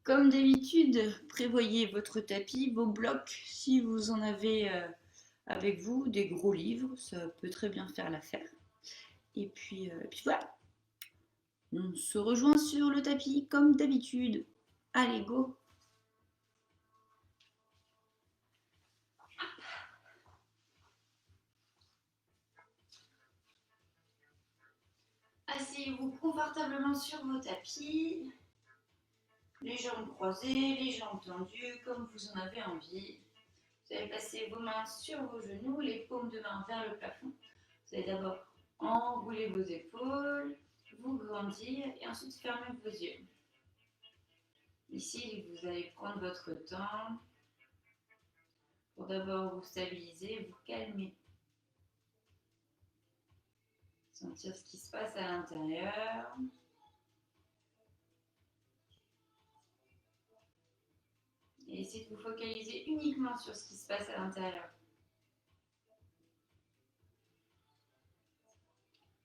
Comme d'habitude, prévoyez votre tapis, vos blocs, si vous en avez avec vous, des gros livres, ça peut très bien faire l'affaire. Et puis voilà, on se rejoint sur le tapis comme d'habitude. Allez, go! Asseyez-vous confortablement sur vos tapis, les jambes croisées, les jambes tendues, comme vous en avez envie. Vous allez placer vos mains sur vos genoux, les paumes de main vers le plafond. Vous allez d'abord enrouler vos épaules, vous grandir et ensuite fermer vos yeux. Ici, vous allez prendre votre temps pour d'abord vous stabiliser, vous calmer. Sentir ce qui se passe à l'intérieur. Et essayez de vous focaliser uniquement sur ce qui se passe à l'intérieur.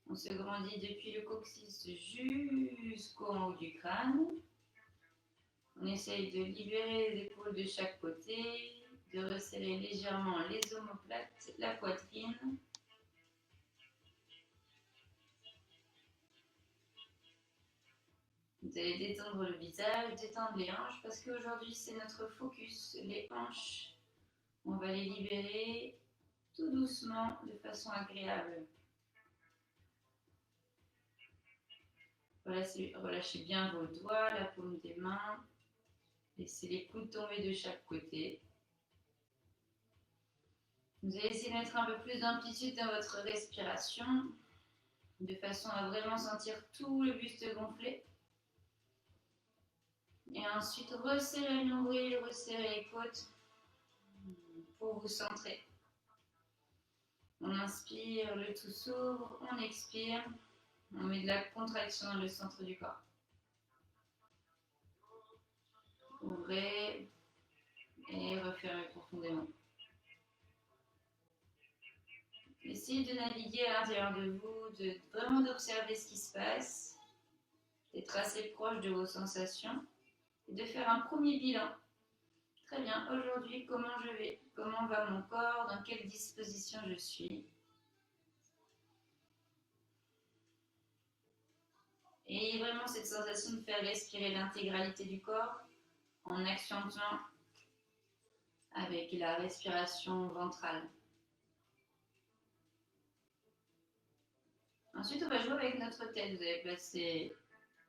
On se grandit depuis le coccyx jusqu'au haut du crâne. On essaye de libérer les épaules de chaque côté, de resserrer légèrement les omoplates, la poitrine. Vous allez détendre le visage, détendre les hanches, parce qu'aujourd'hui c'est notre focus, les hanches. On va les libérer tout doucement, de façon agréable. Relâchez bien vos doigts, la paume des mains. Laissez les coudes tomber de chaque côté. Vous allez essayer de mettre un peu plus d'amplitude dans votre respiration, de façon à vraiment sentir tout le buste gonfler. Et ensuite, resserrez le nombril, resserrez les côtes pour vous centrer. On inspire, le tout s'ouvre, on expire, on met de la contraction dans le centre du corps. Ouvrez et refermez profondément. Essayez de naviguer à l'intérieur de vous, de vraiment d'observer ce qui se passe, d'être assez proche de vos sensations et de faire un premier bilan. Très bien, aujourd'hui, comment je vais? Comment va mon corps? Dans quelle disposition je suis? Et vraiment cette sensation de faire respirer l'intégralité du corps en accentuant avec la respiration ventrale. Ensuite, on va jouer avec notre tête. Vous allez placer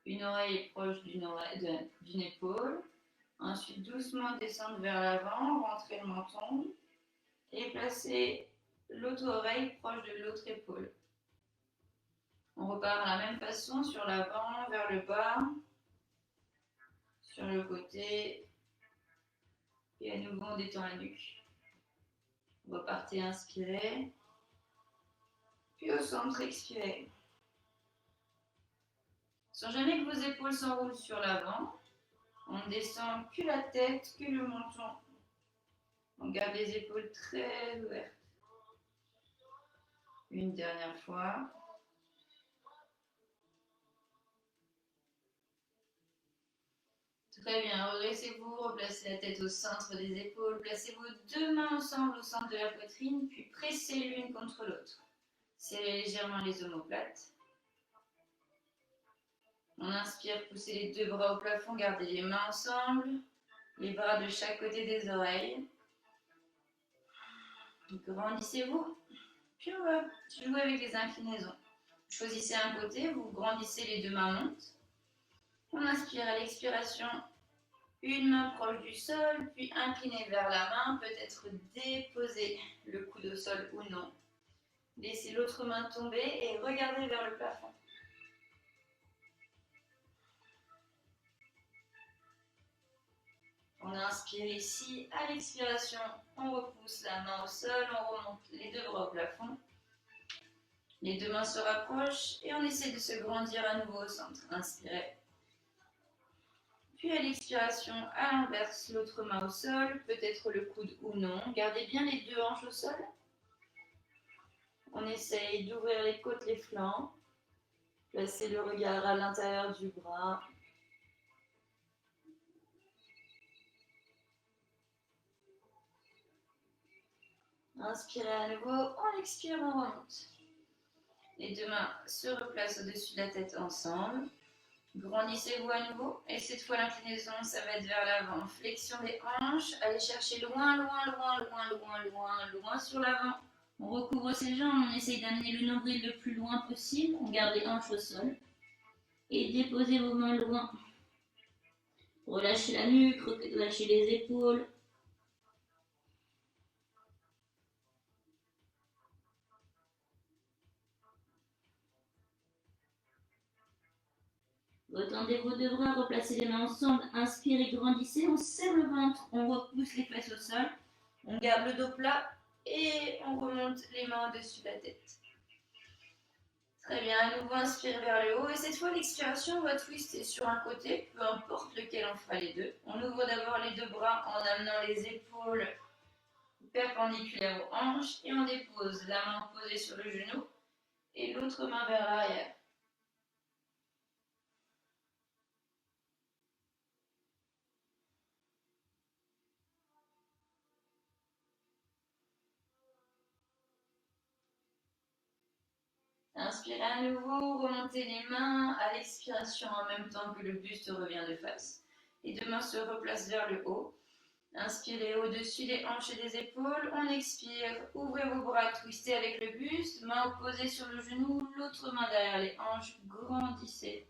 une oreille proche d'une épaule. Ensuite, doucement descendre vers l'avant, rentrer le menton et placer l'autre oreille proche de l'autre épaule. On repart de la même façon sur l'avant, vers le bas, sur le côté et à nouveau on détend la nuque. Repartez, inspirez, puis au centre, expirez. Sans jamais que vos épaules s'enroulent sur l'avant, on ne descend que la tête, que le menton. On garde les épaules très ouvertes. Une dernière fois. Très bien, redressez-vous, replacez la tête au centre des épaules, placez vos deux mains ensemble au centre de la poitrine, puis pressez l'une contre l'autre. Serrez légèrement les omoplates. On inspire, poussez les deux bras au plafond, gardez les mains ensemble, les bras de chaque côté des oreilles. Grandissez-vous, puis on va jouer avec les inclinaisons. Choisissez un côté, vous grandissez, les deux mains montent. On inspire à l'expiration, une main proche du sol, puis inclinée vers la main, peut-être déposer le coude au sol ou non. Laissez l'autre main tomber et regardez vers le plafond. On inspire ici, à l'expiration, on repousse la main au sol, on remonte les deux bras au plafond. Les deux mains se rapprochent et on essaie de se grandir à nouveau au centre. Inspirez. Puis à l'expiration, à l'inverse, l'autre main au sol, peut-être le coude ou non. Gardez bien les deux hanches au sol. On essaye d'ouvrir les côtes, les flancs. Placez le regard à l'intérieur du bras. Inspirez à nouveau, on expire, on remonte. Les deux mains se replacent au-dessus de la tête ensemble. Grandissez-vous à nouveau. Et cette fois, l'inclinaison, ça va être vers l'avant. Flexion des hanches. Allez chercher loin, loin, loin, loin, loin, loin, loin sur l'avant. On recouvre ses jambes. On essaye d'amener le nombril le plus loin possible. On garde les hanches au sol. Et déposez vos mains loin. Relâchez la nuque, relâchez les épaules. Retendez vos deux bras, replacez les mains ensemble, inspirez, grandissez, on serre le ventre, on repousse les fesses au sol, on garde le dos plat et on remonte les mains au-dessus de la tête. Très bien, à nouveau inspire vers le haut et cette fois l'expiration, on va twister sur un côté, peu importe lequel on fera les deux. On ouvre d'abord les deux bras en amenant les épaules perpendiculaires aux hanches et on dépose la main posée sur le genou et l'autre main vers l'arrière. Inspirez à nouveau, remontez les mains à l'expiration en même temps que le buste revient de face. Les deux mains se replacent vers le haut. Inspirez au-dessus des hanches et des épaules. On expire, ouvrez vos bras, twistez avec le buste, main opposée sur le genou, l'autre main derrière les hanches, grandissez.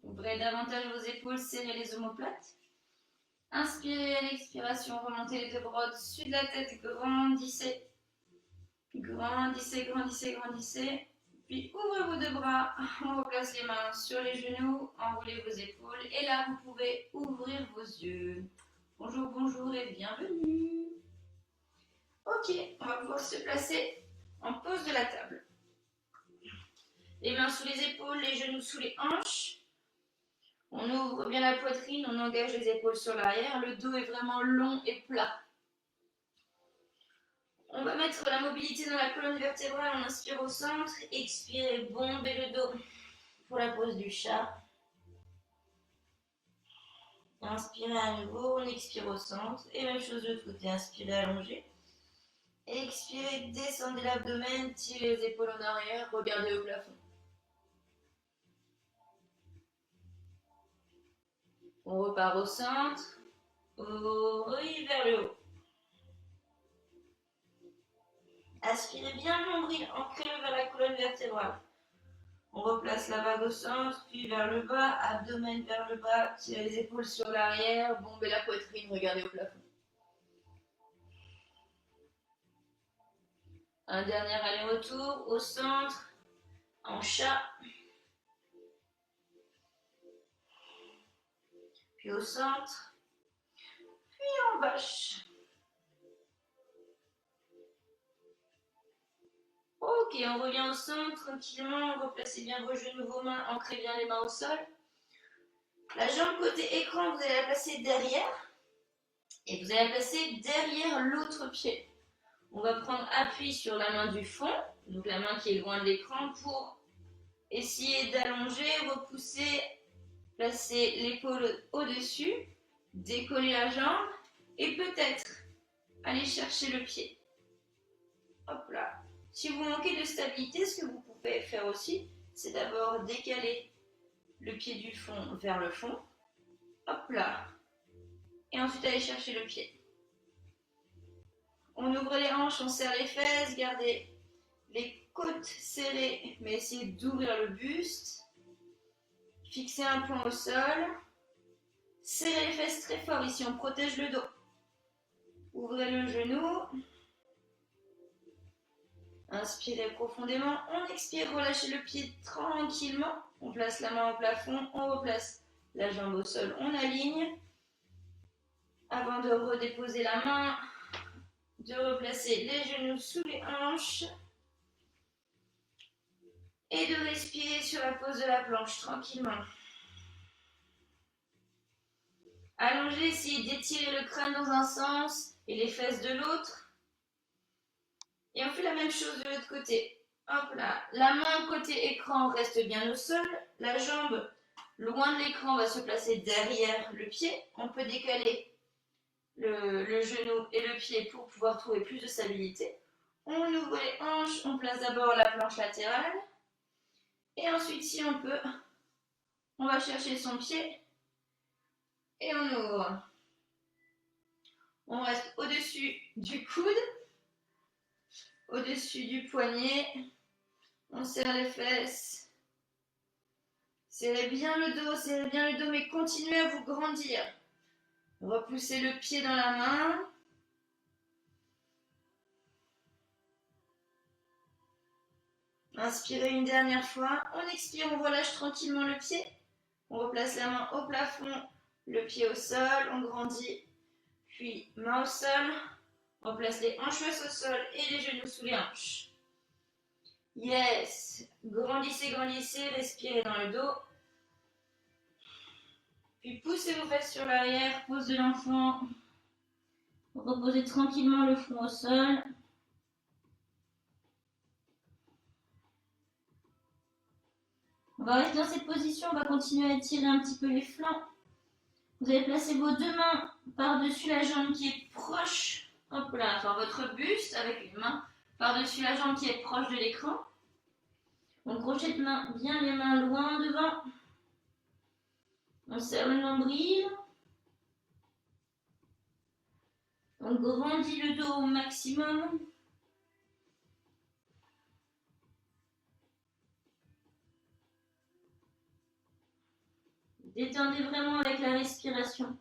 Ouvrez davantage vos épaules, serrez les omoplates. Inspirez à l'expiration, remontez les deux bras au-dessus de la tête, grandissez. Grandissez, grandissez, grandissez. Puis ouvrez vos deux bras, on replace les mains sur les genoux, enroulez vos épaules et là vous pouvez ouvrir vos yeux. Bonjour, bonjour et bienvenue. Ok, on va pouvoir se placer en pose de la table. Les mains sous les épaules, les genoux sous les hanches. On ouvre bien la poitrine, on engage les épaules sur l'arrière. Le dos est vraiment long et plat. On va mettre la mobilité dans la colonne vertébrale. On inspire au centre, expirez, bombez le dos pour la pose du chat. Inspirez à nouveau, on expire au centre. Et même chose de l'autre côté, inspirez, allongez. Expirez, descendez l'abdomen, tirez les épaules en arrière, regardez au plafond. On repart au centre, oui, vers le haut. Aspirez bien le nombril, ancrez-le vers la colonne vertébrale. On replace la vague au centre, puis vers le bas, abdomen vers le bas, tirez les épaules sur l'arrière, bombez la poitrine, regardez au plafond. Un dernier aller-retour au centre, en chat, puis au centre, puis en vache. Ok, on revient au centre tranquillement, replacez bien vos genoux, vos mains, ancrez bien les mains au sol. La jambe côté écran, vous allez la placer derrière et vous allez la placer derrière l'autre pied. On va prendre appui sur la main du fond, donc la main qui est loin de l'écran, pour essayer d'allonger, repousser, placer l'épaule au-dessus, décoller la jambe et peut-être aller chercher le pied. Hop là. Si vous manquez de stabilité, ce que vous pouvez faire aussi, c'est d'abord décaler le pied du fond vers le fond. Hop là. Et ensuite aller chercher le pied. On ouvre les hanches, on serre les fesses, gardez les côtes serrées, mais essayez d'ouvrir le buste. Fixez un point au sol. Serrez les fesses très fort, ici on protège le dos. Ouvrez le genou. Inspirez profondément, on expire, relâchez le pied tranquillement. On place la main au plafond, on replace la jambe au sol, on aligne. Avant de redéposer la main, de replacer les genoux sous les hanches et de respirer sur la pose de la planche tranquillement. Allongez, essayez d'étirer le crâne dans un sens et les fesses de l'autre. Et on fait la même chose de l'autre côté. Hop là, la main côté écran reste bien au sol, la jambe loin de l'écran va se placer derrière le pied. On peut décaler le genou et le pied pour pouvoir trouver plus de stabilité. On ouvre les hanches, on place d'abord la planche latérale. Et ensuite, si on peut, on va chercher son pied et on ouvre. On reste au-dessus du coude, au-dessus du poignet. On serre les fesses. Serrez bien le dos, mais continuez à vous grandir. Repoussez le pied dans la main. Inspirez une dernière fois. On expire, on relâche tranquillement le pied. On replace la main au plafond, le pied au sol, on grandit. Puis main au sol. On place les hanches au sol et les genoux sous les hanches. Yes. Grandissez, grandissez, respirez dans le dos. Puis poussez vos fesses sur l'arrière, pose de l'enfant. Reposez tranquillement le front au sol. On va rester dans cette position, on va continuer à étirer un petit peu les flancs. Vous allez placer vos deux mains par-dessus la jambe qui est proche, hop là, enfin votre buste avec une main par-dessus la jambe qui est proche de l'écran. On crochette bien les mains loin devant. On serre le nombril. On grandit le dos au maximum. Détendez vraiment avec la respiration.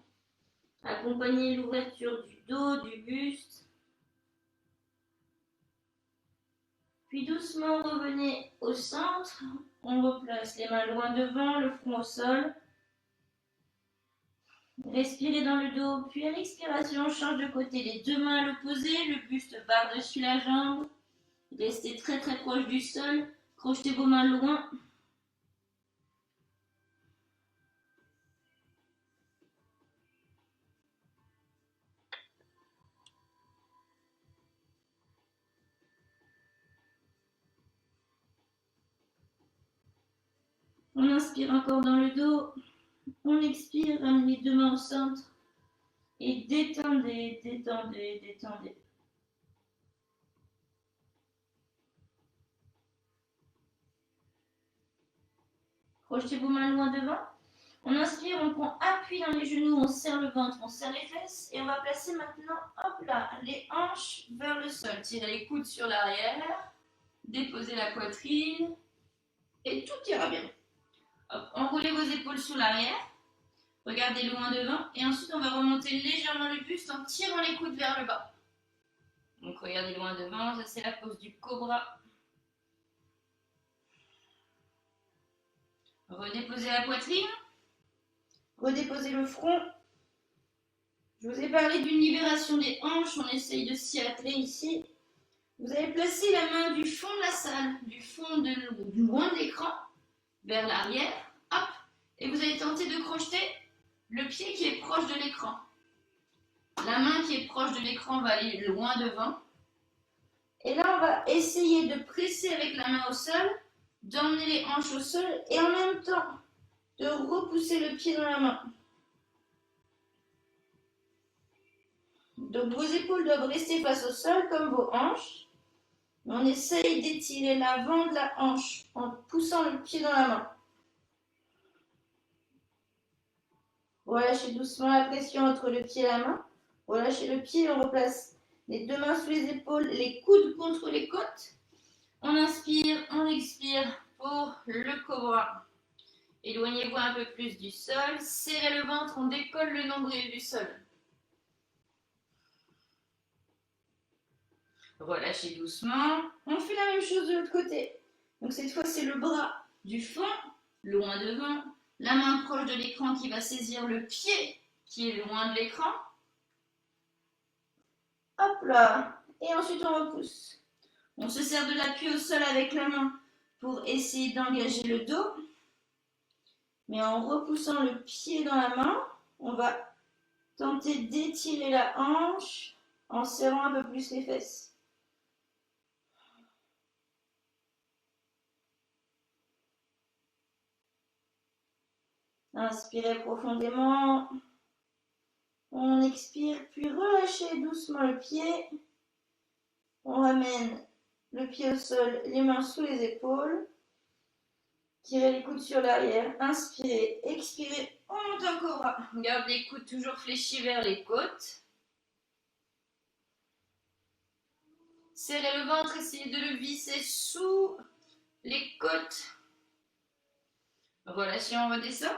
Accompagnez l'ouverture du dos, du buste. Puis doucement revenez au centre. On replace les mains loin devant, le front au sol. Respirez dans le dos, puis à l'expiration, change de côté. Les deux mains à l'opposé, le buste par-dessus la jambe. Restez très très proche du sol. Crochetez vos mains loin. On inspire encore dans le dos. On expire, ramenez les deux mains au centre. Et détendez, détendez, détendez. Crochetez vos mains loin devant. On inspire, on prend appui dans les genoux, on serre le ventre, on serre les fesses. Et on va placer maintenant, hop là, les hanches vers le sol. Tirez les coudes sur l'arrière. Déposez la poitrine. Et tout ira bien. Hop, enroulez vos épaules sur l'arrière. Regardez loin devant. Et ensuite, on va remonter légèrement le buste en tirant les coudes vers le bas. Donc, regardez loin devant. Ça, c'est la pose du cobra. Redéposez la poitrine. Redéposez le front. Je vous ai parlé d'une libération des hanches. On essaye de s'y atteler ici. Vous allez placer la main du fond de la salle, du loin de l'écran, vers l'arrière. Hop. Et vous allez tenter de crocheter le pied qui est proche de l'écran. La main qui est proche de l'écran va aller loin devant. Et là, on va essayer de presser avec la main au sol, d'emmener les hanches au sol et en même temps de repousser le pied dans la main. Donc vos épaules doivent rester face au sol comme vos hanches. Mais on essaye d'étirer l'avant de la hanche en poussant le pied dans la main. Relâchez doucement la pression entre le pied et la main. Relâchez le pied, on replace les deux mains sous les épaules, les coudes contre les côtes. On inspire, on expire pour le cobra. Éloignez-vous un peu plus du sol. Serrez le ventre, on décolle le nombril du sol. Relâchez doucement. On fait la même chose de l'autre côté. Donc cette fois, c'est le bras du fond, loin devant. La main proche de l'écran qui va saisir le pied qui est loin de l'écran. Hop là. Et ensuite, on repousse. On se sert de l'appui au sol avec la main pour essayer d'engager le dos. Mais en repoussant le pied dans la main, on va tenter d'étirer la hanche en serrant un peu plus les fesses. Inspirez profondément. On expire, puis relâchez doucement le pied. On ramène le pied au sol, les mains sous les épaules. Tirez les coudes sur l'arrière. Inspirez, expirez. On monte en cobra. Garde les coudes toujours fléchis vers les côtes. Serrez le ventre, essayez de le visser sous les côtes. Relâchez, on redescend.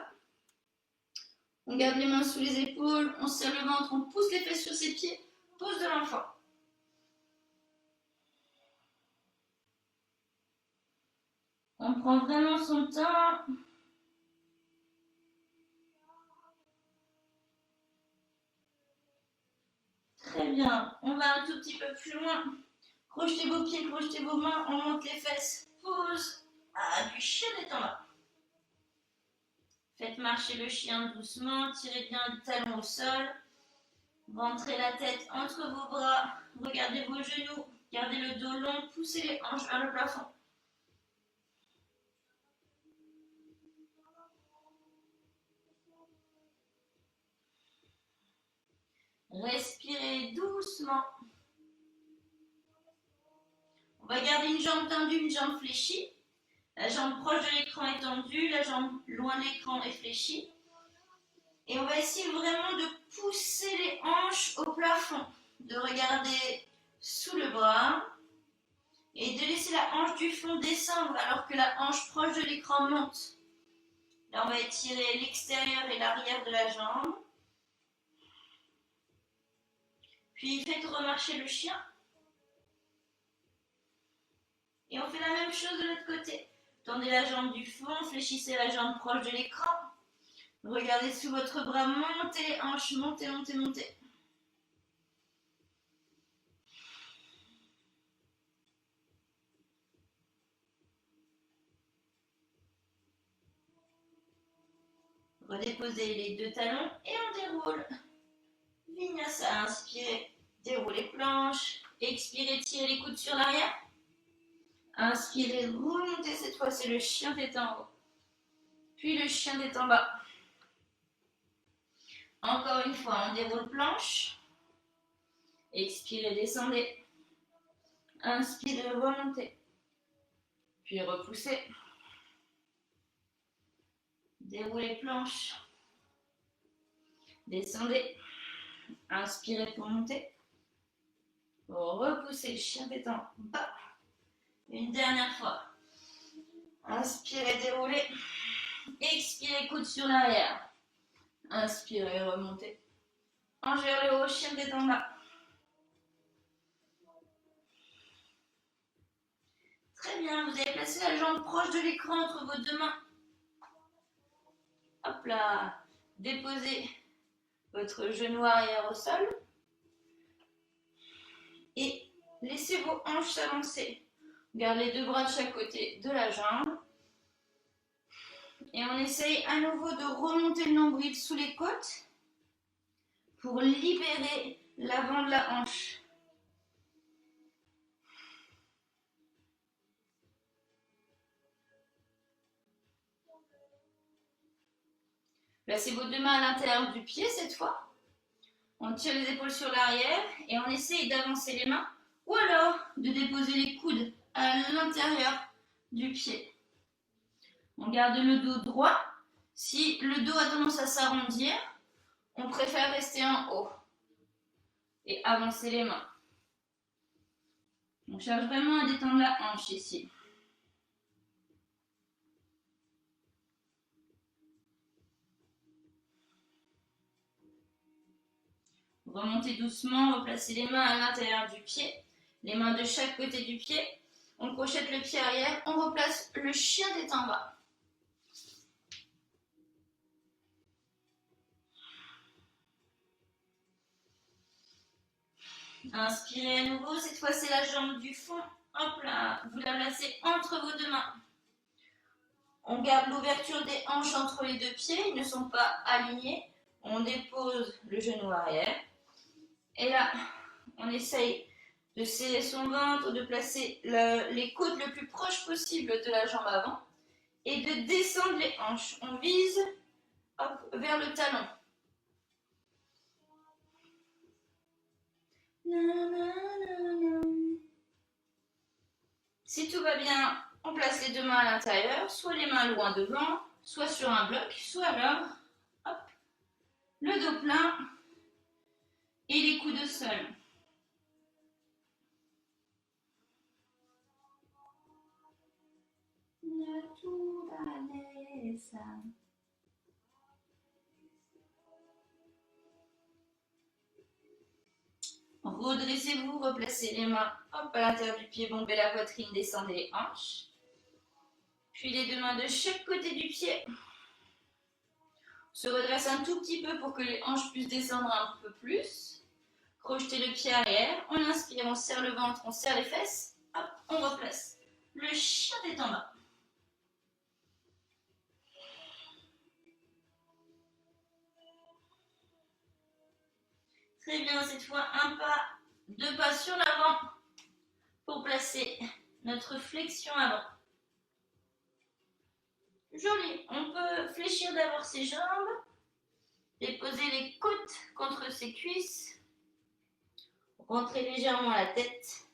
On garde les mains sous les épaules, on serre le ventre, on pousse les fesses sur ses pieds. Pose de l'enfant. On prend vraiment son temps. Très bien. On va un tout petit peu plus loin. Crochetez vos pieds, crochetez vos mains, on monte les fesses. Pose. Du chien est en bas. Faites marcher le chien doucement, tirez bien le talon au sol. Rentrez la tête entre vos bras, regardez vos genoux, gardez le dos long, poussez les hanches vers le plafond. Respirez doucement. On va garder une jambe tendue, une jambe fléchie. La jambe proche de l'écran est tendue, la jambe loin de l'écran est fléchie. Et on va essayer vraiment de pousser les hanches au plafond, de regarder sous le bras et de laisser la hanche du fond descendre alors que la hanche proche de l'écran monte. Là, on va étirer l'extérieur et l'arrière de la jambe. Puis faites remarcher le chien. Et on fait la même chose de l'autre côté. Tendez la jambe du fond, fléchissez la jambe proche de l'écran. Regardez sous votre bras, montez les hanches, montez, montez, montez. Redéposez les deux talons et on déroule. Vinyasa, inspirez, déroulez planche. Expirez, tirez les coudes sur l'arrière. Inspirez, remontez cette fois, c'est le chien tête en haut. Puis le chien tête en bas. Encore une fois, on déroule planche. Expirez, descendez. Inspirez, remontez. Puis repoussez. Déroulez planche. Descendez. Inspirez pour monter. Repoussez le chien tête en bas. Une dernière fois. Inspirez, déroulez. Expirez, coude sur l'arrière. Inspirez, remontez. Hanche vers le haut, chien tête en bas. Très bien, vous avez placé la jambe proche de l'écran entre vos deux mains. Hop là. Déposez votre genou arrière au sol. Et laissez vos hanches s'avancer. Gardez les deux bras de chaque côté de la jambe. Et on essaye à nouveau de remonter le nombril sous les côtes pour libérer l'avant de la hanche. Placez vos deux mains à l'intérieur du pied cette fois. On tire les épaules sur l'arrière et on essaye d'avancer les mains ou alors de déposer les coudes à l'intérieur du pied. On garde le dos droit. Si le dos a tendance à s'arrondir, on préfère rester en haut et avancer les mains. On cherche vraiment à détendre la hanche ici. Remontez doucement, replacez les mains à l'intérieur du pied, les mains de chaque côté du pied. On crochette le pied arrière, on replace le chien tête en bas. Inspirez à nouveau, cette fois c'est la jambe du fond. Hop là, vous la placez entre vos deux mains. On garde l'ouverture des hanches entre les deux pieds, ils ne sont pas alignés. On dépose le genou arrière. Et là, on essaye de serrer son ventre, de placer les côtes le plus proche possible de la jambe avant et de descendre les hanches. On vise hop, vers le talon. Si tout va bien, on place les deux mains à l'intérieur, soit les mains loin devant, soit sur un bloc, soit alors, hop, le dos plein et les coudes au sol. Naturaleza. Redressez-vous, replacez les mains hop, à l'intérieur du pied, bombez la poitrine, descendez les hanches. Puis les deux mains de chaque côté du pied. On se redresse un tout petit peu pour que les hanches puissent descendre un peu plus. Crochetez le pied arrière. On inspire, on serre le ventre, on serre les fesses. Hop, on replace. Le chien est en bas. Très bien, cette fois, un pas, deux pas sur l'avant pour placer notre flexion avant. Joli. On peut fléchir d'abord ses jambes, déposer les côtes contre ses cuisses, rentrer légèrement la tête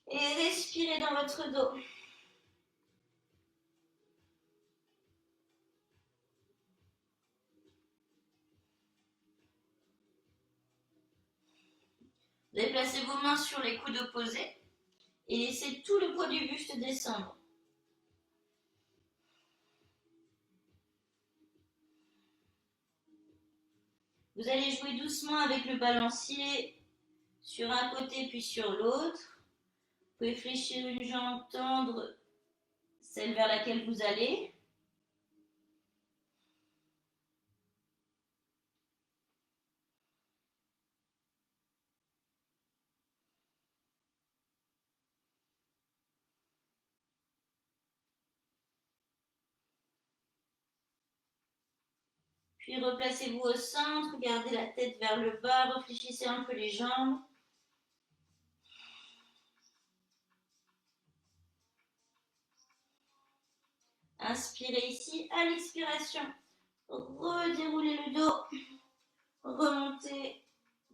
et respirer dans votre dos. Déplacez vos mains sur les coudes opposés et laissez tout le poids du buste descendre. Vous allez jouer doucement avec le balancier sur un côté puis sur l'autre. Vous pouvez fléchir une jambe, tendre celle vers laquelle vous allez. Puis replacez-vous au centre, gardez la tête vers le bas, réfléchissez un peu les jambes. Inspirez ici, à l'expiration, redéroulez le dos, remontez,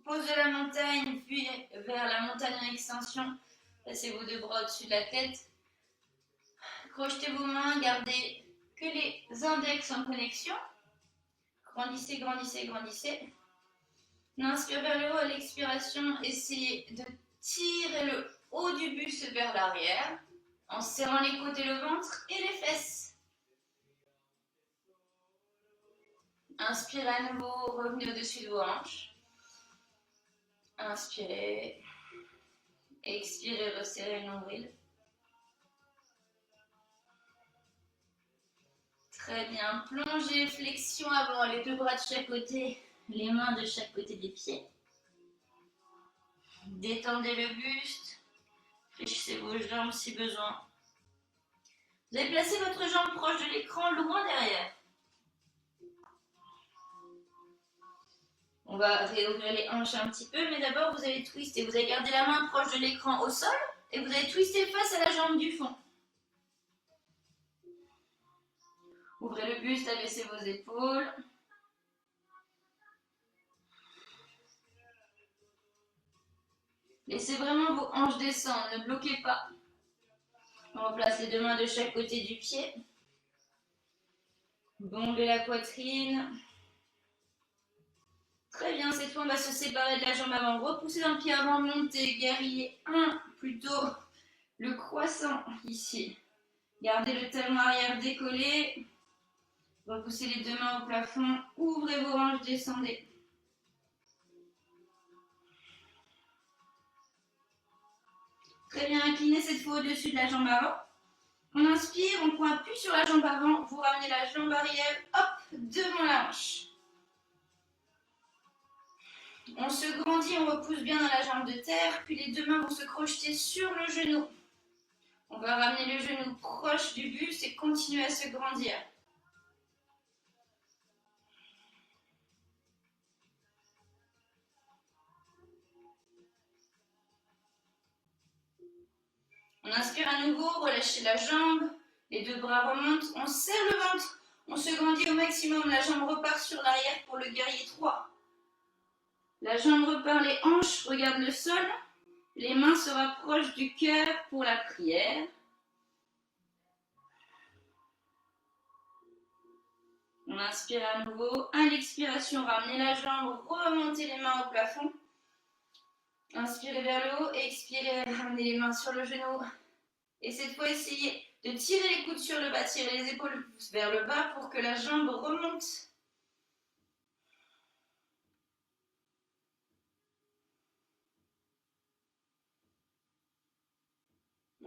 posez la montagne, puis vers la montagne en extension. Placez vos deux bras au-dessus de la tête. Crochetez vos mains, gardez que les index en connexion. Grandissez, grandissez, grandissez. On inspire vers le haut, à l'expiration, essayez de tirer le haut du buste vers l'arrière en serrant les côtes et le ventre et les fesses. Inspirez à nouveau, revenez au-dessus de vos hanches. Inspirez. Expirez, resserrez le nombril. Très bien. Plongez, flexion avant, les deux bras de chaque côté, les mains de chaque côté des pieds. Détendez le buste. Fléchissez vos jambes si besoin. Vous allez placer votre jambe proche de l'écran, loin derrière. On va réouvrir les hanches un petit peu, mais d'abord vous allez twister. Vous allez garder la main proche de l'écran au sol et vous allez twister face à la jambe du fond. Ouvrez le buste, abaissez vos épaules. Laissez vraiment vos hanches descendre, ne bloquez pas. On replace les deux mains de chaque côté du pied. Bombez la poitrine. Très bien, cette fois on va se séparer de la jambe avant. Repoussez d'un pied avant, montez, guerrier 1, plutôt le croissant ici. Gardez le talon arrière décollé. Repoussez les deux mains au plafond. Ouvrez vos hanches, descendez. Très bien, inclinez cette fois au-dessus de la jambe avant. On inspire, on prend appui sur la jambe avant. Vous ramenez la jambe arrière, hop, devant la hanche. On se grandit, on repousse bien dans la jambe de terre, puis les deux mains vont se crocheter sur le genou. On va ramener le genou proche du buste et continuer à se grandir. On inspire à nouveau, relâchez la jambe, les deux bras remontent, on serre le ventre, On se grandit au maximum. La jambe repart sur l'arrière pour le guerrier 3. La jambe repart, les hanches regardent le sol. Les mains se rapprochent du cœur pour la prière. On inspire à nouveau. À l'expiration, ramenez la jambe, remontez les mains au plafond. Inspirez vers le haut, expirez, ramenez les mains sur le genou. Et cette fois, essayez de tirer les coudes sur le bas, tirer les épaules vers le bas pour que la jambe remonte.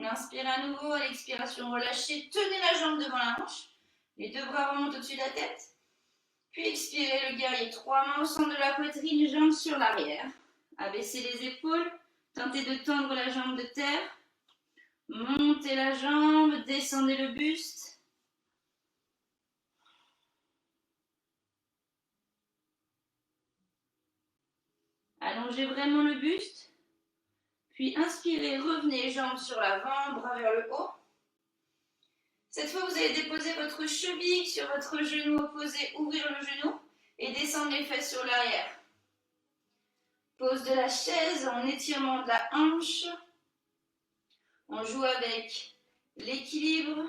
Inspirez à nouveau, à l'expiration, relâchez, tenez la jambe devant la hanche. Les deux bras remontent au-dessus de la tête. Puis expirez, le guerrier 3 mains au centre de la poitrine, jambes sur l'arrière. Abaissez les épaules, tentez de tendre la jambe de terre. Montez la jambe, descendez le buste. Allongez vraiment le buste. Puis inspirez, revenez, jambes sur l'avant, bras vers le haut. Cette fois, vous allez déposer votre cheville sur votre genou opposé, ouvrir le genou et descendre les fesses sur l'arrière. Pose de la chaise en étirement de la hanche. On joue avec l'équilibre,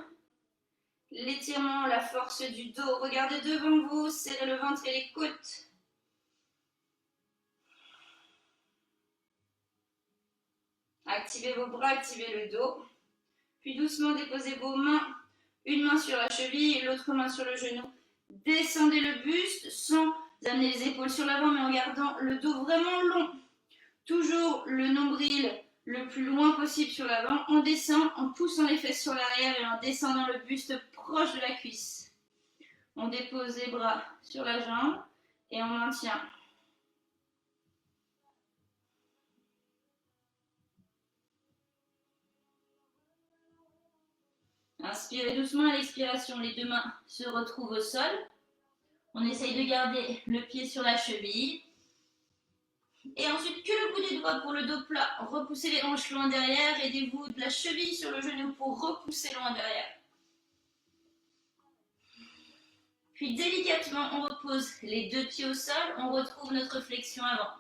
l'étirement, la force du dos. Regardez devant vous, serrez le ventre et les côtes. Activez vos bras, activez le dos. Puis doucement déposez vos mains, une main sur la cheville et l'autre main sur le genou. Descendez le buste sans amener les épaules sur l'avant, mais en gardant le dos vraiment long. Toujours le nombril le plus loin possible sur l'avant. On descend en poussant les fesses sur l'arrière et en descendant le buste proche de la cuisse. On dépose les bras sur la jambe et on maintient. Inspirez doucement à l'expiration, les deux mains se retrouvent au sol. On essaye de garder le pied sur la cheville. Et ensuite, que le bout des doigts pour le dos plat. Repoussez les hanches loin derrière. Aidez-vous de la cheville sur le genou pour repousser loin derrière. Puis délicatement, on repose les deux pieds au sol. On retrouve notre flexion avant.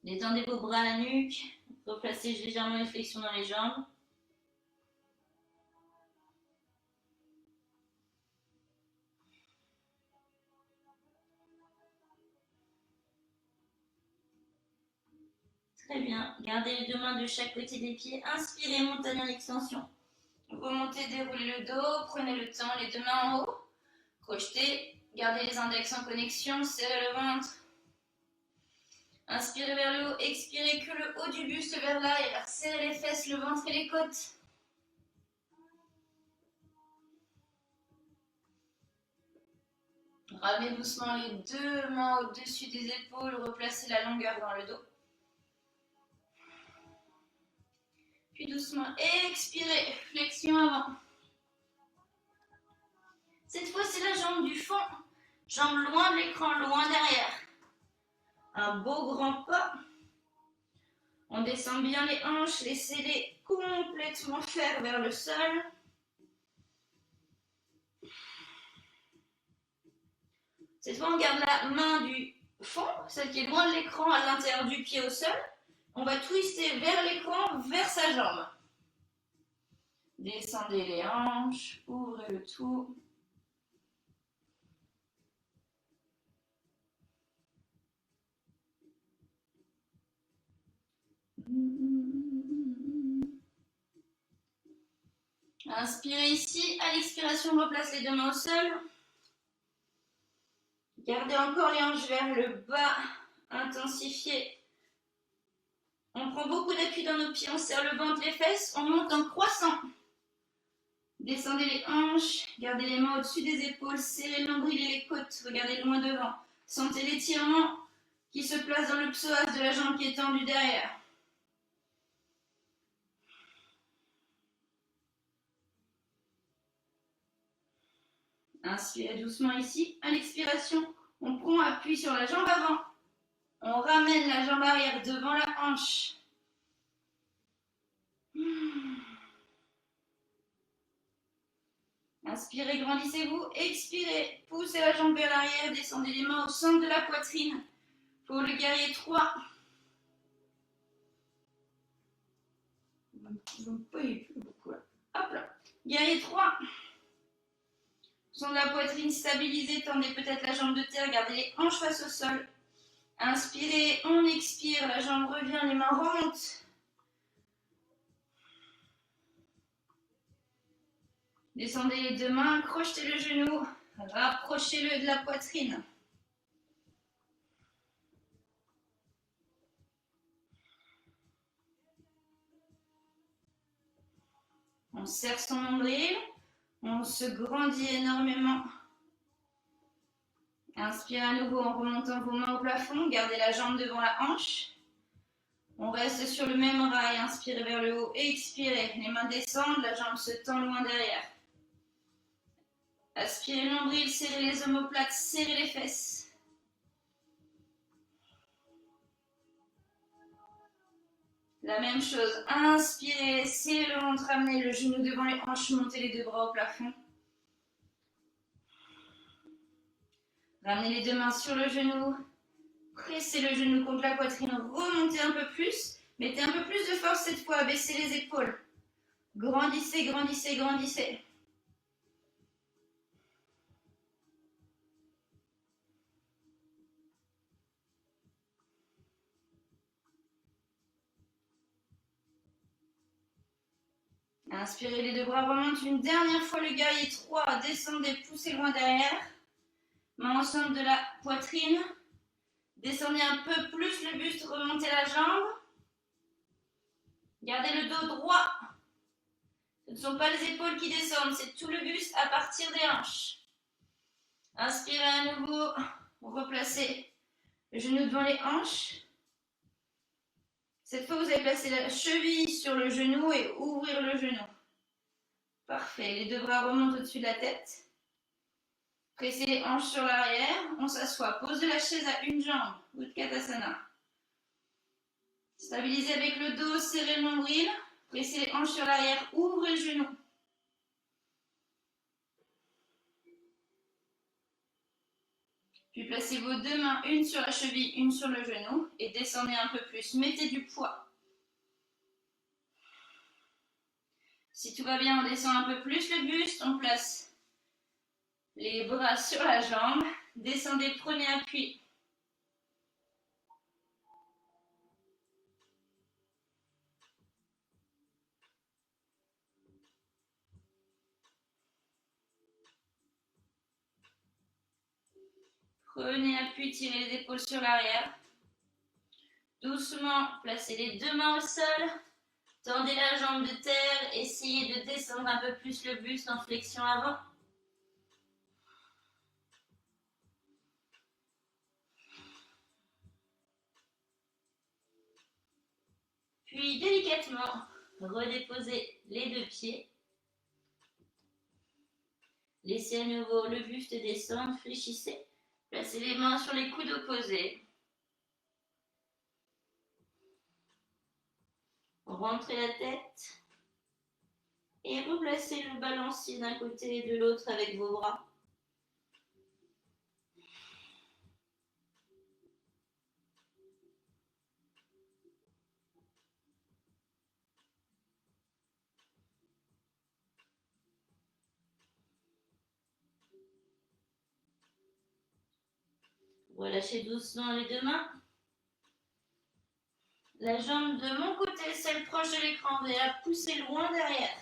Détendez vos bras à la nuque. Replacez légèrement les flexions dans les jambes. Très bien. Gardez les deux mains de chaque côté des pieds. Inspirez, montagne en extension. Remontez, déroulez le dos. Prenez le temps, les deux mains en haut. Crochetez. Gardez les index en connexion. Serrez le ventre. Inspirez vers le haut. Expirez que le haut du buste vers l'arrière. Serrez les fesses, le ventre et les côtes. Ramenez doucement les deux mains au-dessus des épaules. Replacez la longueur dans le dos. Puis doucement, expirez, flexion avant. Cette fois, c'est la jambe du fond. Jambe loin de l'écran, loin derrière. Un beau grand pas. On descend bien les hanches, laissez-les complètement faire vers le sol. Cette fois, on garde la main du fond, celle qui est loin de l'écran, à l'intérieur du pied au sol. On va twister vers l'écran, vers sa jambe. Descendez les hanches, ouvrez le tout. Inspirez ici, à l'expiration, on replace les deux mains au sol. Gardez encore les hanches vers le bas, intensifiez. On prend beaucoup d'appui dans nos pieds, on serre le ventre, les fesses, on monte en croissant. Descendez les hanches, gardez les mains au-dessus des épaules, serrez le nombril et les côtes, regardez loin devant. Sentez l'étirement qui se place dans le psoas de la jambe qui est tendue derrière. Inspirez doucement ici. À l'expiration, on prend appui sur la jambe avant. On ramène la jambe arrière devant la hanche. Inspirez, grandissez-vous. Expirez, poussez la jambe vers l'arrière, descendez les mains au centre de la poitrine. Pour le guerrier 3. Hop là. Guerrier 3. Centre de la poitrine stabilisé, tendez peut-être la jambe de terre, gardez les hanches face au sol. Inspirez, on expire, la jambe revient, les mains remontent. Descendez les deux mains, crochetez le genou, rapprochez-le de la poitrine. On serre son nombril, on se grandit énormément. Inspirez à nouveau en remontant vos mains au plafond, gardez la jambe devant la hanche. On reste sur le même rail, inspirez vers le haut, expirez, les mains descendent, la jambe se tend loin derrière. Aspirez le nombril, serrez les omoplates, serrez les fesses. La même chose, inspirez, serrez le ventre, amenez le genou devant les hanches, montez les deux bras au plafond. Ramenez les deux mains sur le genou, pressez le genou contre la poitrine, remontez un peu plus, mettez un peu plus de force cette fois, baissez les épaules. Grandissez, grandissez, grandissez. Inspirez, les deux bras remontent une dernière fois le guerrier 3, descendez, poussez loin derrière. Main au centre de la poitrine. Descendez un peu plus le buste, remontez la jambe. Gardez le dos droit. Ce ne sont pas les épaules qui descendent, c'est tout le buste à partir des hanches. Inspirez à nouveau, replacez le genou devant les hanches. Cette fois, vous allez placer la cheville sur le genou et ouvrir le genou. Parfait, les deux bras remontent au-dessus de la tête. Pressez les hanches sur l'arrière, on s'assoit. Pose de la chaise à une jambe, Utkatasana. Stabilisez avec le dos, serrez le nombril. Pressez les hanches sur l'arrière, ouvrez le genou. Puis placez vos deux mains, une sur la cheville, une sur le genou, et descendez un peu plus. Mettez du poids. Si tout va bien, on descend un peu plus le buste, on place les bras sur la jambe, descendez, prenez appui. Prenez appui, tirez les épaules sur l'arrière. Doucement, placez les deux mains au sol. Tendez la jambe de terre, essayez de descendre un peu plus le buste en flexion avant. Puis délicatement, redéposez les deux pieds. Laissez à nouveau le buste descendre, fléchissez. Placez les mains sur les coudes opposés. Rentrez la tête. Et replacez le balancier d'un côté et de l'autre avec vos bras. Relâchez doucement les deux mains. La jambe de mon côté, celle proche de l'écran, vous allez la pousser loin derrière.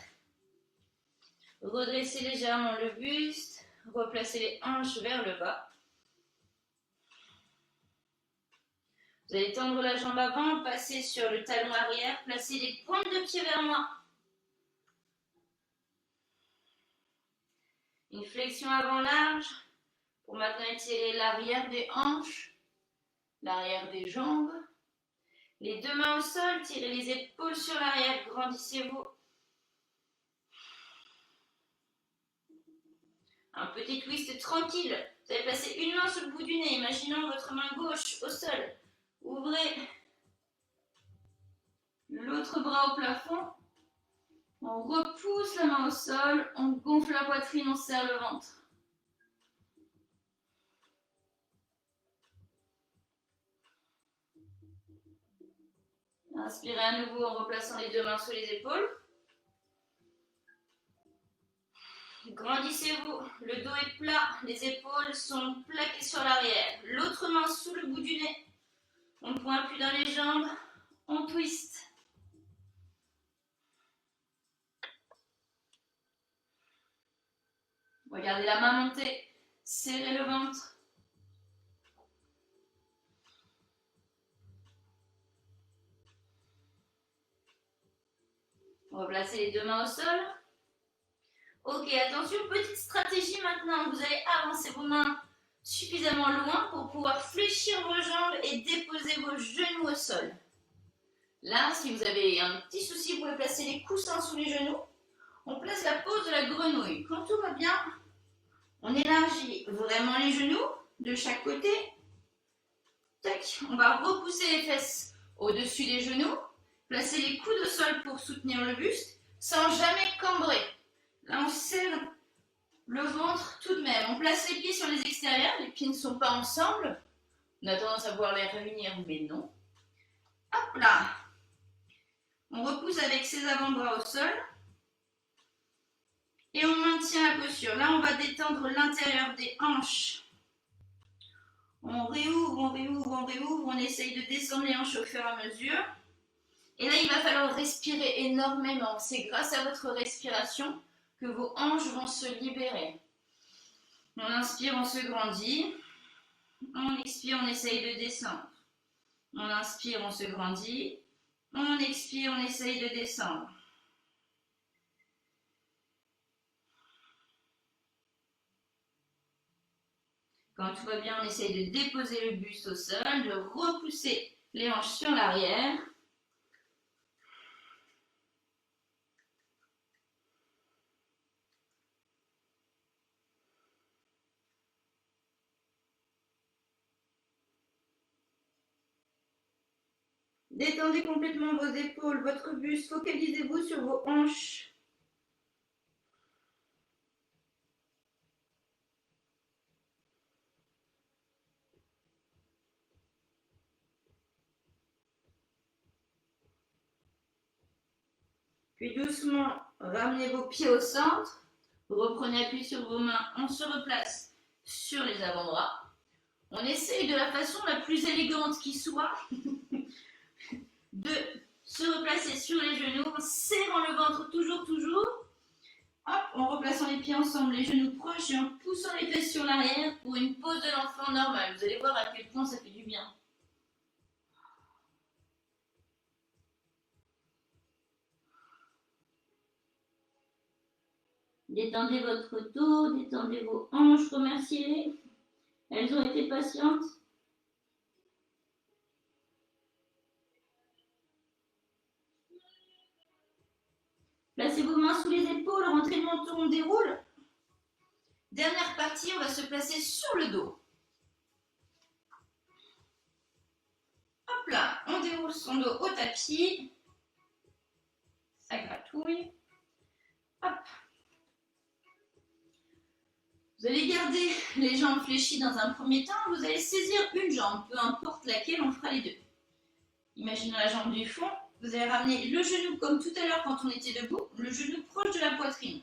Redressez légèrement le buste. Replacez les hanches vers le bas. Vous allez tendre la jambe avant, passer sur le talon arrière, placez les pointes de pied vers moi. Une flexion avant large pour maintenant étirer l'arrière des hanches, l'arrière des jambes. Les deux mains au sol, tirez les épaules sur l'arrière, grandissez-vous. Un petit twist tranquille. Vous allez placer une main sur le bout du nez, imaginons votre main gauche au sol. Ouvrez l'autre bras au plafond. On repousse la main au sol, on gonfle la poitrine, on serre le ventre. Inspirez à nouveau en replaçant les deux mains sous les épaules. Grandissez-vous, le dos est plat, les épaules sont plaquées sur l'arrière. L'autre main sous le bout du nez. On ne pointe plus dans les jambes, on twist. Regardez la main monter, serrez le ventre. Replacez les deux mains au sol. Ok, attention, petite stratégie maintenant. Vous allez avancer vos mains suffisamment loin pour pouvoir fléchir vos jambes et déposer vos genoux au sol. Là, si vous avez un petit souci, vous pouvez placer les coussins sous les genoux. On place la pose de la grenouille. Quand tout va bien, on élargit vraiment les genoux de chaque côté. Tac, on va repousser les fesses au-dessus des genoux. Placer les coudes au sol pour soutenir le buste sans jamais cambrer. Là, on serre le ventre tout de même. On place les pieds sur les extérieurs. Les pieds ne sont pas ensemble. On a tendance à vouloir les réunir, mais non. Hop là. On repousse avec ses avant-bras au sol. Et on maintient la posture. Là, on va détendre l'intérieur des hanches. On réouvre, on réouvre, on réouvre. On essaye de descendre les hanches au fur et à mesure. Et là, il va falloir respirer énormément. C'est grâce à votre respiration que vos hanches vont se libérer. On inspire, on se grandit. On expire, on essaye de descendre. On inspire, on se grandit. On expire, on essaye de descendre. Quand tout va bien, on essaye de déposer le buste au sol, de repousser les hanches sur l'arrière. Détendez complètement vos épaules, votre buste. Focalisez-vous sur vos hanches. Puis doucement, ramenez vos pieds au centre. Reprenez appui sur vos mains. On se replace sur les avant-bras. On essaye de la façon la plus élégante qui soit de se replacer sur les genoux en serrant le ventre toujours. Hop, en replaçant les pieds ensemble, les genoux proches et en poussant les fesses sur l'arrière pour une pose de l'enfant normale. Vous allez voir à quel point ça fait du bien. Détendez votre dos, détendez vos hanches, remerciez-les. Elles ont été patientes. Placez vos mains sous les épaules, rentrez le menton, on déroule. Dernière partie, on va se placer sur le dos. Hop là, on déroule son dos au tapis. Ça gratouille. Hop. Vous allez garder les jambes fléchies dans un premier temps. Vous allez saisir une jambe, peu importe laquelle, on fera les deux. Imaginez la jambe du fond. Vous allez ramener le genou comme tout à l'heure quand on était debout, le genou proche de la poitrine.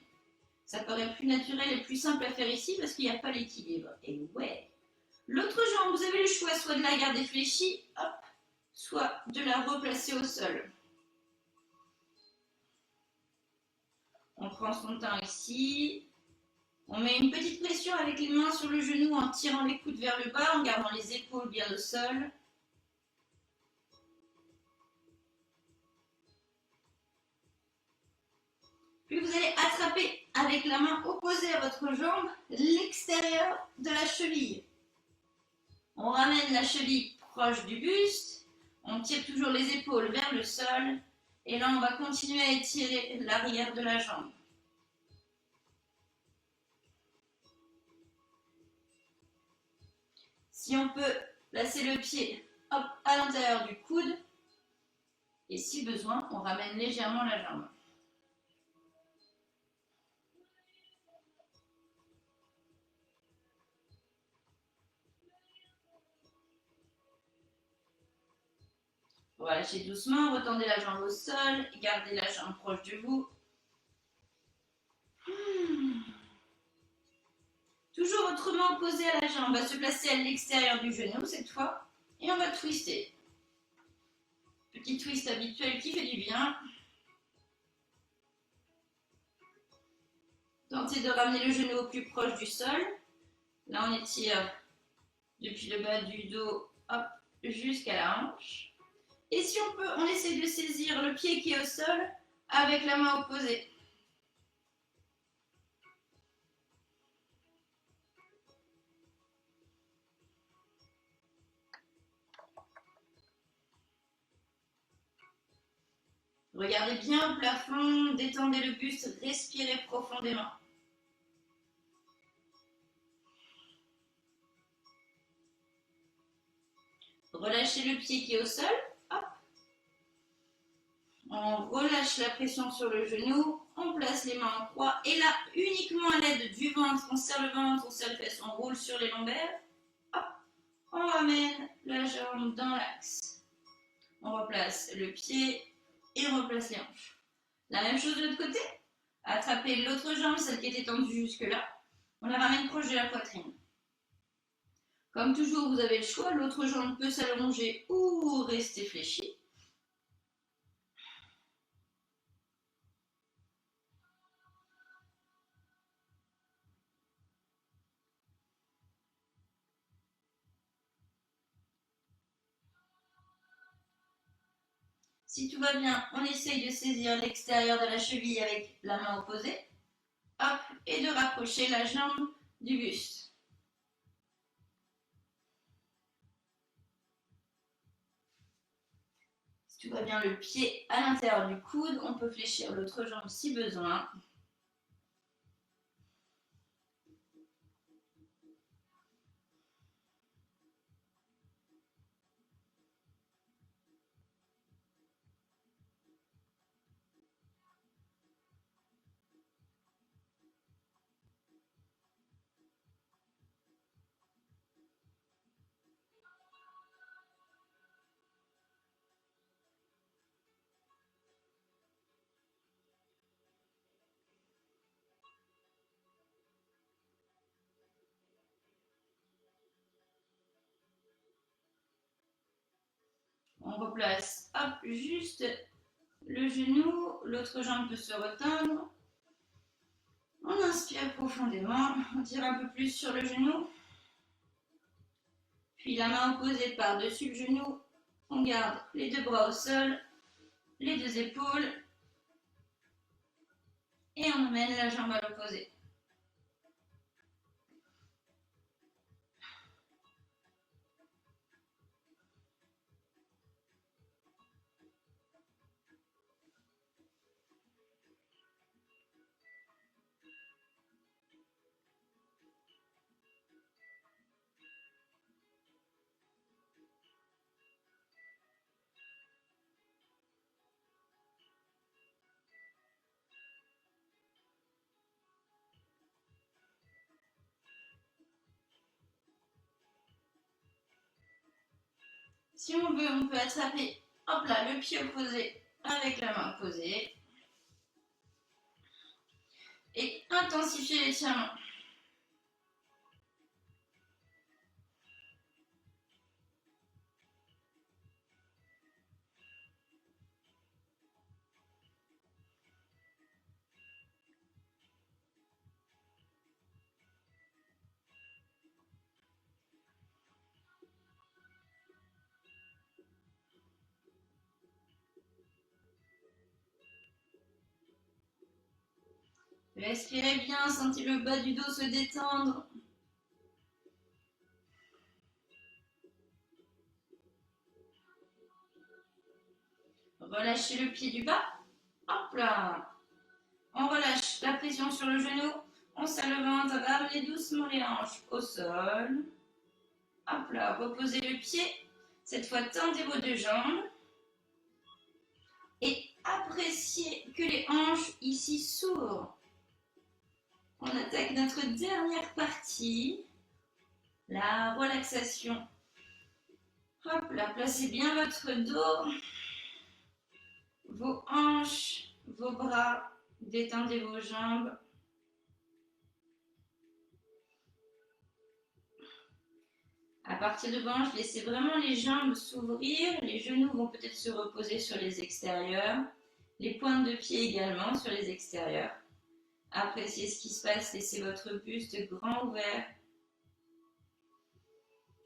Ça paraît plus naturel et plus simple à faire ici parce qu'il n'y a pas l'équilibre. Et ouais. L'autre jambe, vous avez le choix soit de la garder fléchie, hop, soit de la replacer au sol. On prend son temps ici. On met une petite pression avec les mains sur le genou en tirant les coudes vers le bas, en gardant les épaules bien au sol. Puis vous allez attraper avec la main opposée à votre jambe l'extérieur de la cheville. On ramène la cheville proche du buste. On tire toujours les épaules vers le sol. Et là, on va continuer à étirer l'arrière de la jambe. Si on peut placer le pied hop, à l'intérieur du coude. Et si besoin, on ramène légèrement la jambe. Relâchez doucement, retendez la jambe au sol, gardez la jambe proche de vous. Toujours autrement posé à la jambe, on va se placer à l'extérieur du genou cette fois et on va twister. Petit twist habituel qui fait du bien. Tentez de ramener le genou au plus proche du sol. Là, on étire depuis le bas du dos jusqu'à la hanche. Et si on peut, on essaie de saisir le pied qui est au sol avec la main opposée. Regardez bien au plafond, détendez le buste, respirez profondément. Relâchez le pied qui est au sol. Hop. On relâche la pression sur le genou, on place les mains en croix et là, uniquement à l'aide du ventre, on serre le ventre, on serre les fesses, on roule sur les lombaires. Hop. On ramène la jambe dans l'axe. On replace le pied et on replace les hanches. La même chose de l'autre côté. Attrapez l'autre jambe, celle qui était tendue jusque-là. On la ramène proche de la poitrine. Comme toujours, vous avez le choix. L'autre jambe peut s'allonger ou rester fléchie. Si tout va bien, on essaye de saisir l'extérieur de la cheville avec la main opposée. Hop, et de rapprocher la jambe du buste. Si tout va bien, le pied à l'intérieur du coude, on peut fléchir l'autre jambe si besoin. On replace, hop, juste le genou, l'autre jambe peut se retendre. On inspire profondément, on tire un peu plus sur le genou. Puis la main opposée par-dessus le genou. On garde les deux bras au sol, les deux épaules. Et on emmène la jambe à l'opposé. Si on veut, on peut attraper, hop là, le pied opposé avec la main opposée. Et intensifier l'étirement. Respirez bien, sentez le bas du dos se détendre. Relâchez le pied du bas. Hop là. On relâche la pression sur le genou. On serre le ventre, ramenez doucement les hanches au sol. Hop là, reposez le pied. Cette fois, tendez vos deux jambes. Et appréciez que les hanches ici s'ouvrent. On attaque notre dernière partie, la relaxation Hop là, placez bien votre dos, vos hanches, vos bras, détendez vos jambes. À partir de vos hanches, laissez vraiment les jambes s'ouvrir, les genoux vont peut-être se reposer sur les extérieurs, les pointes de pied également sur les extérieurs. Appréciez ce qui se passe, laissez votre buste grand ouvert.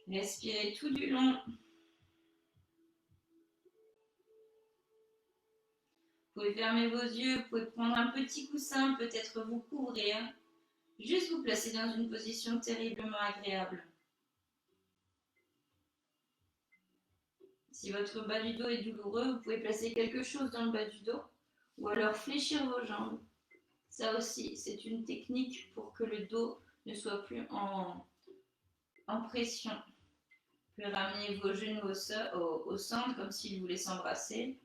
Respirez tout du long. Vous pouvez fermer vos yeux, vous pouvez prendre un petit coussin, peut-être vous couvrir. Juste vous placer dans une position terriblement agréable. Si votre bas du dos est douloureux, vous pouvez placer quelque chose dans le bas du dos ou alors fléchir vos jambes. Ça aussi, c'est une technique pour que le dos ne soit plus en pression. Vous pouvez ramener vos genoux au centre comme s'ils voulaient s'embrasser.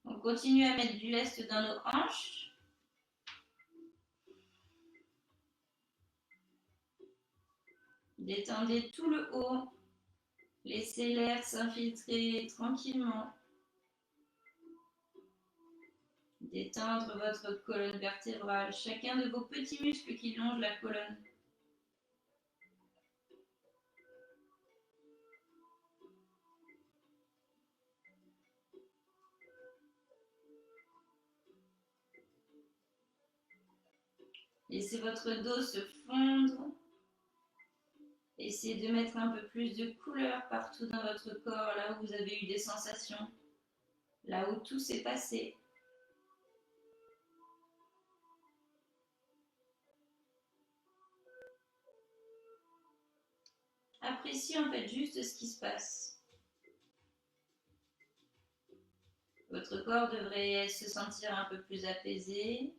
On continue à mettre du lest dans nos hanches. Détendez tout le haut. Laissez l'air s'infiltrer tranquillement. Détendre votre colonne vertébrale, chacun de vos petits muscles qui longent la colonne. Laissez votre dos se fondre. Essayez de mettre un peu plus de couleur partout dans votre corps, là où vous avez eu des sensations, là où tout s'est passé. Appréciez en fait juste ce qui se passe. Votre corps devrait se sentir un peu plus apaisé,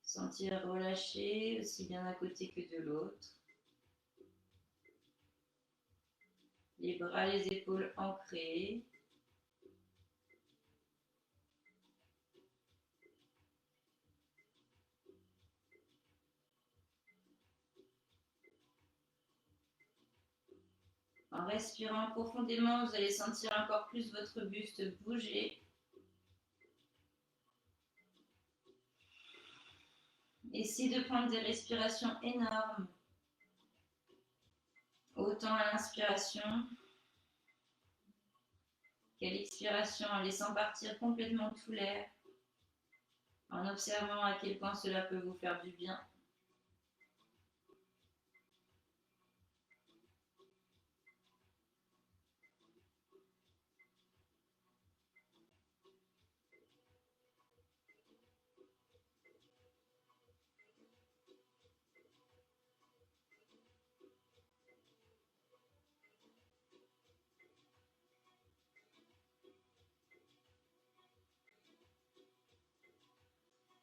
sentir relâché, aussi bien d'un côté que de l'autre. Les bras, les épaules ancrés. En respirant profondément, vous allez sentir encore plus votre buste bouger. Essayez de prendre des respirations énormes. Autant à l'inspiration qu'à l'expiration, en laissant partir complètement tout l'air, en observant à quel point cela peut vous faire du bien.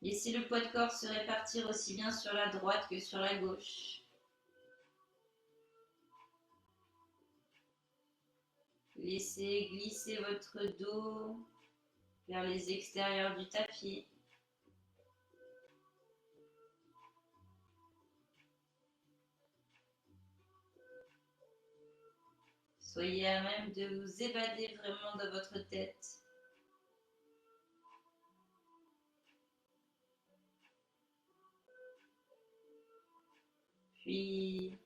Laissez le poids de corps se répartir aussi bien sur la droite que sur la gauche. Laissez glisser votre dos vers les extérieurs du tapis. Soyez à même de vous évader vraiment dans votre tête. Puis,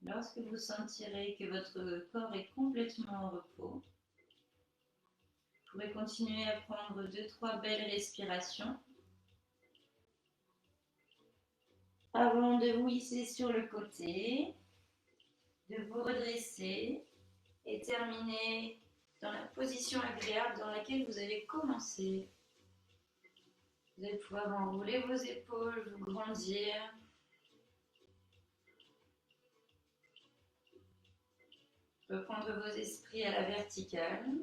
lorsque vous sentirez que votre corps est complètement en repos, vous pourrez continuer à prendre 2-3 belles respirations avant de vous hisser sur le côté, de vous redresser et terminer dans la position agréable dans laquelle vous avez commencé. Vous allez pouvoir enrouler vos épaules, vous grandir. Reprendre vos esprits à la verticale.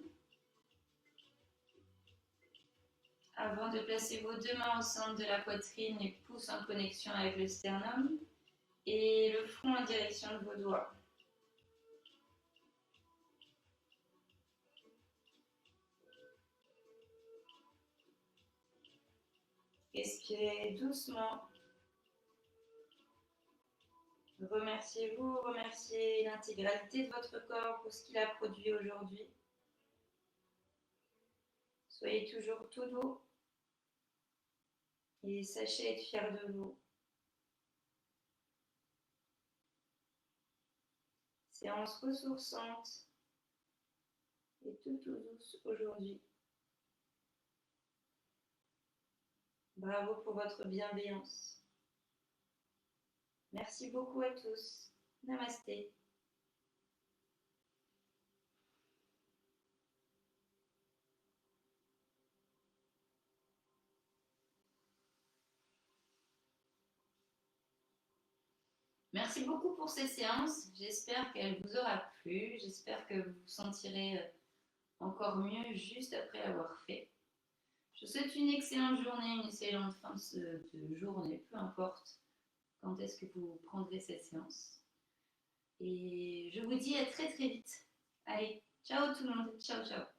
Avant de placer vos deux mains au centre de la poitrine, les pouces en connexion avec le sternum et le front en direction de vos doigts. Expirez doucement. Remerciez-vous, remerciez l'intégralité de votre corps pour ce qu'il a produit aujourd'hui. Soyez toujours tout doux et sachez être fier de vous. Séance ressourçante et tout douce aujourd'hui. Bravo pour votre bienveillance. Merci beaucoup à tous. Namasté. Merci beaucoup pour ces séances. J'espère qu'elle vous aura plu. J'espère que vous vous sentirez encore mieux juste après l'avoir fait. Je vous souhaite une excellente journée, une excellente fin de journée, peu importe quand est-ce que vous prendrez cette séance. Et je vous dis à très très vite. Allez, ciao tout le monde, ciao ciao.